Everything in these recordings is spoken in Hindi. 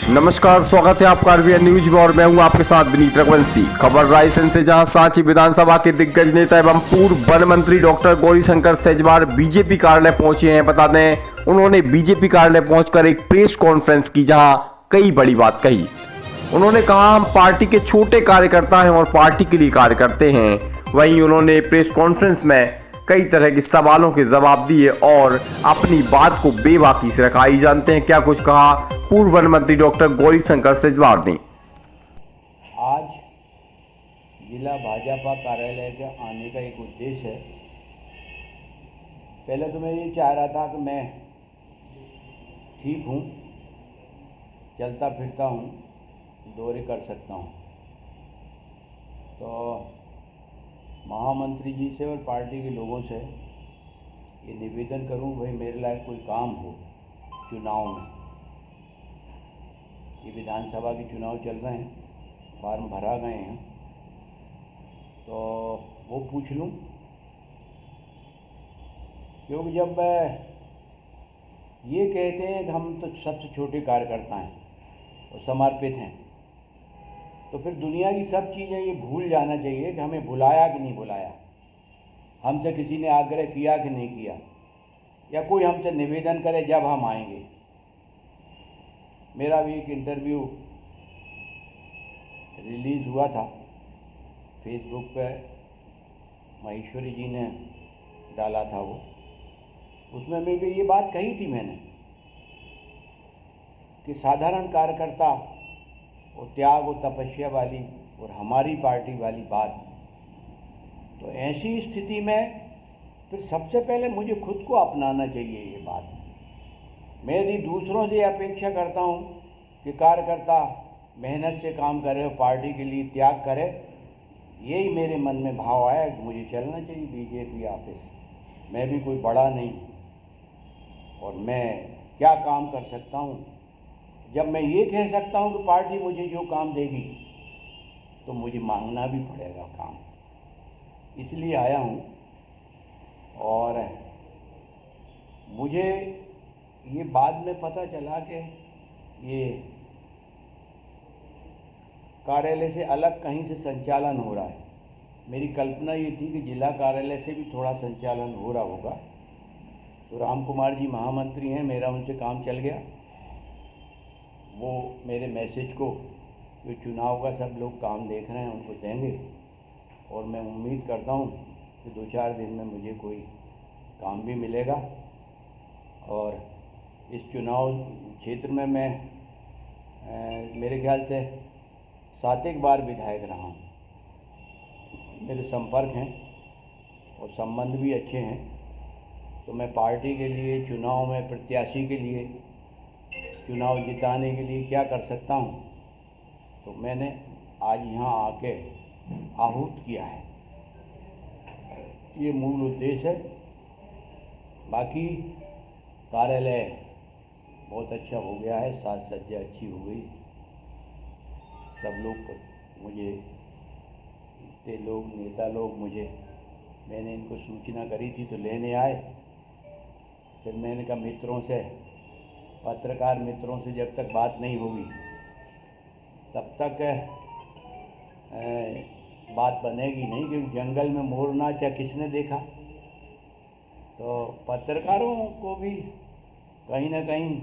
नमस्कार, स्वागत है आपका आरबीएन न्यूज में और मैं हूं आपके साथ विनीत रघुवंशी। खबर रायसेन से, जहां सांची विधानसभा के दिग्गज नेता एवं पूर्व वन मंत्री डॉक्टर गौरीशंकर सेजवार बीजेपी कार्यालय पहुंचे हैं। बता दें, उन्होंने बीजेपी कार्यालय पहुंचकर एक प्रेस कॉन्फ्रेंस की, जहां कई बड़ी बात कही। उन्होंने कहा, हम पार्टी के छोटे कार्यकर्ता हैं और पार्टी के लिए कार्य करते हैं। वहीं उन्होंने प्रेस कॉन्फ्रेंस में कई तरह के सवालों के जवाब दिए और अपनी बात को बेबाकी से रखा। ही जानते हैं क्या कुछ कहा पूर्व वन मंत्री डॉक्टर गौरीशंकर सेजवार ने। आज जिला भाजपा कार्यालय के आने का एक उद्देश्य है। पहले तो मैं ये चाह रहा था कि मैं ठीक हूँ, चलता फिरता हूँ, दौरे कर सकता हूँ, तो महामंत्री जी से और पार्टी के लोगों से ये निवेदन करूं, भाई मेरे लायक कोई काम हो चुनाव में। ये विधानसभा के चुनाव चल रहे हैं, फार्म भरा गए हैं, तो वो पूछ लूं। क्योंकि जब ये कहते हैं कि हम तो सबसे छोटे कार्यकर्ता हैं और समर्पित हैं, तो फिर दुनिया की सब चीज़ें ये भूल जाना चाहिए कि हमें बुलाया कि नहीं बुलाया, हमसे किसी ने आग्रह किया कि नहीं किया, या कोई हमसे निवेदन करे जब हम आएंगे। मेरा भी एक इंटरव्यू रिलीज़ हुआ था फेसबुक पे, महेश्वरी जी ने डाला था वो। उसमें मैं भी ये बात कही थी मैंने कि साधारण कार्यकर्ता और त्याग और तपस्या वाली और हमारी पार्टी वाली बात। तो ऐसी स्थिति में फिर सबसे पहले मुझे खुद को अपनाना चाहिए ये बात। मैं यदि दूसरों से अपेक्षा करता हूँ कि कार्यकर्ता मेहनत से काम करे और पार्टी के लिए त्याग करे, यही मेरे मन में भाव आया कि मुझे चलना चाहिए बीजेपी ऑफिस। मैं भी कोई बड़ा नहीं और मैं क्या काम कर सकता हूँ। जब मैं ये कह सकता हूँ कि पार्टी मुझे जो काम देगी तो मुझे मांगना भी पड़ेगा काम, इसलिए आया हूँ। और मुझे ये बाद में पता चला कि ये कार्यालय से अलग कहीं से संचालन हो रहा है। मेरी कल्पना ये थी कि जिला कार्यालय से भी थोड़ा संचालन हो रहा होगा। तो राम कुमार जी महामंत्री हैं, मेरा उनसे काम चल गया। वो मेरे मैसेज को जो चुनाव का सब लोग काम देख रहे हैं उनको देंगे, और मैं उम्मीद करता हूँ कि 2-4 दिन में मुझे कोई काम भी मिलेगा। और इस चुनाव क्षेत्र में मैं मेरे ख्याल से 7 बार विधायक रहा हूँ। मेरे संपर्क हैं और संबंध भी अच्छे हैं। तो मैं पार्टी के लिए, चुनाव में प्रत्याशी के लिए, चुनाव जिताने के लिए क्या कर सकता हूँ, तो मैंने आज यहाँ आके आहूत किया है। ये मूल उद्देश्य है। बाकी कार्यालय बहुत अच्छा हो गया है, साज सज्जा अच्छी हो गई। सब लोग मुझे, इतने लोग, नेता लोग मुझे, मैंने इनको सूचना करी थी तो लेने आए। फिर मैंने कहा मित्रों से, पत्रकार मित्रों से जब तक बात नहीं होगी तब तक बात बनेगी नहीं। क्योंकि जंगल में मोर नाचा किसने देखा। तो पत्रकारों को भी कहीं ना कहीं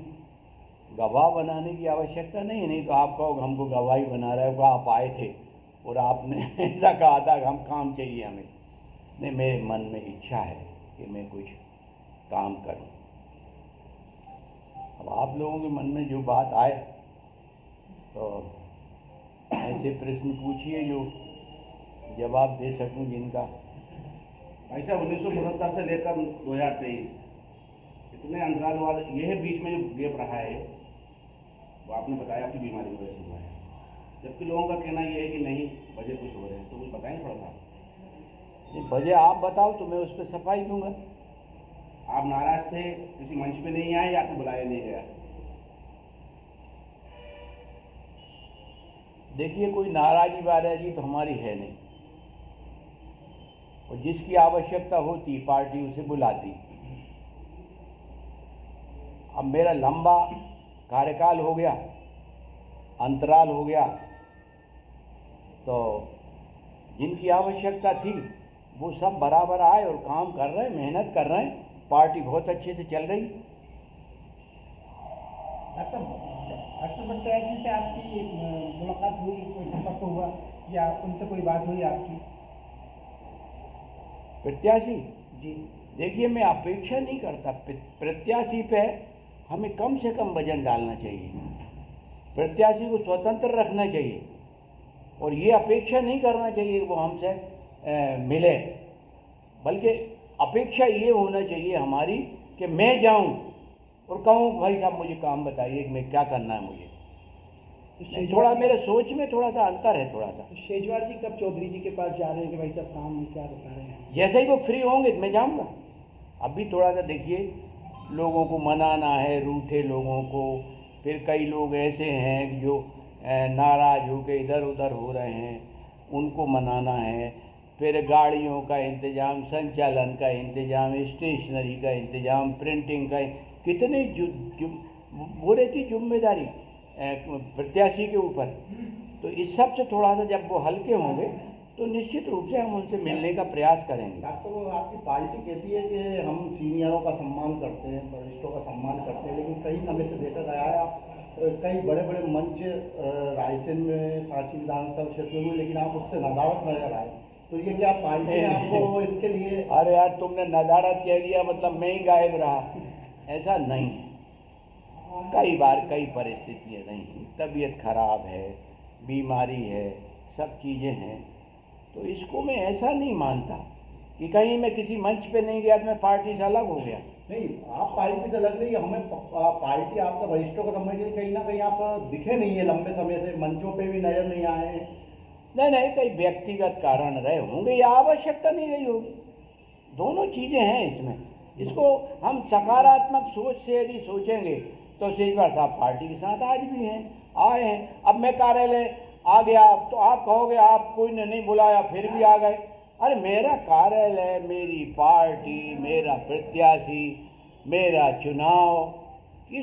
गवाह बनाने की आवश्यकता नहीं तो आप कहो हमको गवाही बना रहे हो, आप आए थे और आपने ऐसा कहा था कि हम काम चाहिए हमें। नहीं, मेरे मन में इच्छा है कि मैं कुछ काम करूं। अब आप लोगों के मन में जो बात आए तो ऐसे प्रश्न पूछिए जो जवाब दे सकूं, जिनका। भाई साहब, 1977 से लेकर 2023 इतने अंतराल बाद यह बीच में जो गैप रहा है, वो आपने बताया आपकी बीमारी की वजह से हुआ है, जबकि लोगों का कहना यह है कि नहीं, वजह कुछ हो रहे हैं। तो कुछ बताएं थोड़ा सा। नहीं, वजह आप बताओ तो मैं उस पर सफाई दूंगा। आप नाराज थे, किसी मंच पे नहीं आए या आपको बुलाया नहीं गया? देखिए, कोई नाराजी वाराजी तो हमारी है नहीं, और जिसकी आवश्यकता होती पार्टी उसे बुलाती। अब मेरा लंबा कार्यकाल हो गया अंतराल हो गया, तो जिनकी आवश्यकता थी वो सब बराबर आए और काम कर रहे हैं, मेहनत कर रहे हैं। पार्टी बहुत अच्छे से चल रही। डॉक्टर प्रत्याशी से आपकी मुलाकात हुई, कोई संपर्क हुआ या उनसे कोई बात हुई आपकी? प्रत्याशी जी देखिए, मैं अपेक्षा नहीं करता। प्रत्याशी पे हमें कम से कम वजन डालना चाहिए, प्रत्याशी को स्वतंत्र रखना चाहिए और ये अपेक्षा नहीं करना चाहिए कि वो हमसे मिले, बल्कि अपेक्षा ये होना चाहिए हमारी कि मैं जाऊं और कहूं भाई साहब मुझे काम बताइए कि मैं क्या करना है मुझे। थोड़ा मेरे सोच में थोड़ा सा अंतर है, थोड़ा सा। तो शेजवार जी कब चौधरी जी के पास जा रहे हैं कि भाई साहब काम क्या बता रहे हैं? जैसे ही वो फ्री होंगे तो मैं जाऊंगा। अभी थोड़ा सा देखिए, लोगों को मनाना है, रूठे लोगों को। फिर कई लोग ऐसे हैं जो नाराज़ होकर इधर उधर हो रहे हैं, उनको मनाना है। फिर गाड़ियों का इंतज़ाम, संचालन का इंतज़ाम, स्टेशनरी का इंतज़ाम, प्रिंटिंग का, कितने वो रहती जिम्मेदारी प्रत्याशी के ऊपर। तो इस सब से थोड़ा सा जब वो हल्के होंगे तो निश्चित रूप से हम उनसे मिलने का प्रयास करेंगे। डॉक्टर साहब, आपकी पार्टी कहती है कि हम सीनियरों का सम्मान करते हैं, वरिष्ठों का सम्मान करते हैं, लेकिन कई समय से देखा गया है आप कई बड़े बड़े मंच रायसेन में, सांची विधानसभा क्षेत्र में, लेकिन आप उससे नदारत नजर आए। तो ये क्या पार्टी ने आपको इसके लिए? अरे यार, तुमने नदारत कह दिया मतलब मैं ही गायब रहा, ऐसा नहीं है। कई बार कई परिस्थितियाँ रही, तबीयत खराब है, बीमारी है, सब चीज़ें हैं। तो इसको मैं ऐसा नहीं मानता कि कहीं मैं किसी मंच पे नहीं गया तो मैं पार्टी से अलग हो गया। नहीं, आप पार्टी से अलग नहीं, हमें पार्टी आपका वरिष्ठों का सम्मान के लिए कहीं ना कहीं आप दिखे नहीं है लंबे समय से, मंचों पे भी नजर नहीं आए हैं। नहीं, कई व्यक्तिगत कारण रहे होंगे या आवश्यकता नहीं रही होगी, दोनों चीज़ें हैं इसमें। इसको हम सकारात्मक सोच से यदि सोचेंगे तो शेजवार साहब पार्टी के साथ आज भी हैं, आए हैं। अब मैं कार्यालय आ गया तो आप कहोगे आप कोई ने नहीं बुलाया फिर भी आ गए। अरे मेरा कार्यालय, मेरी पार्टी, मेरा प्रत्याशी, मेरा चुनाव,